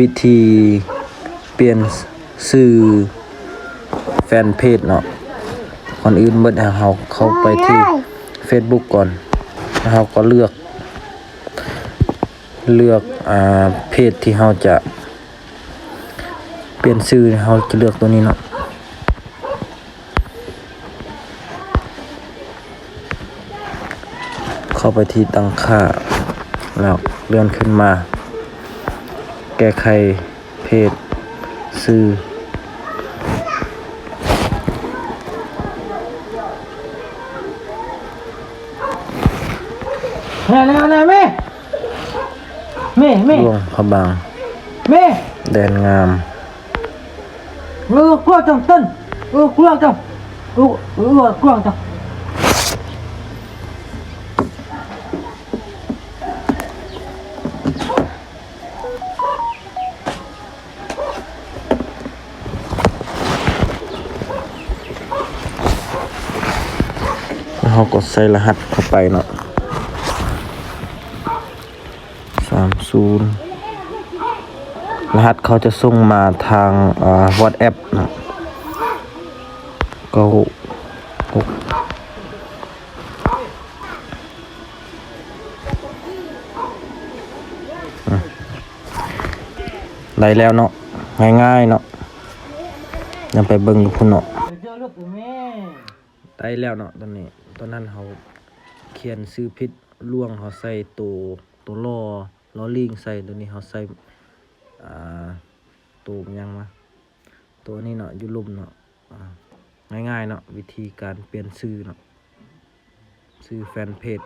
วิธีเปลี่ยนชื่อแฟนเพจเนาะก่อนอื่นเบิดเราเข้าไปที่ Facebook ก่อนแล้วเราก็เลือกเพจที่เราจะเปลี่ยนชื่อเราจะเลือกตัวนี้เนาะเข้าไปที่ตั้งค่าแล้วเลื่อนขึ้นมาแก้ไขเพจชื่อแม่หลวงพระบาง แม่ แดนงาม กลัวจังต้นกลัวจังกลัวจังแล้วเราก็ใส่รหัสเข้าไปเนาะ30รหัสเขาจะส่งมาทางWhatsApp นะก็ได้แล้วเนาะง่ายๆเนาะยังไปเบิ่งพุ่นเนาะได้แล้วเนาะตอนนั้นเขาเขียนชื่อผิดล่วงเขาใส่ตัวล้อลิงใส่ตัวนี้เขาใส่ตัวยังวะตัวนี้เนาะอยู่ลุ่มเนาะง่ายๆเนาะวิธีการเปลี่ยนชื่อเนาะชื่อแฟนเพจ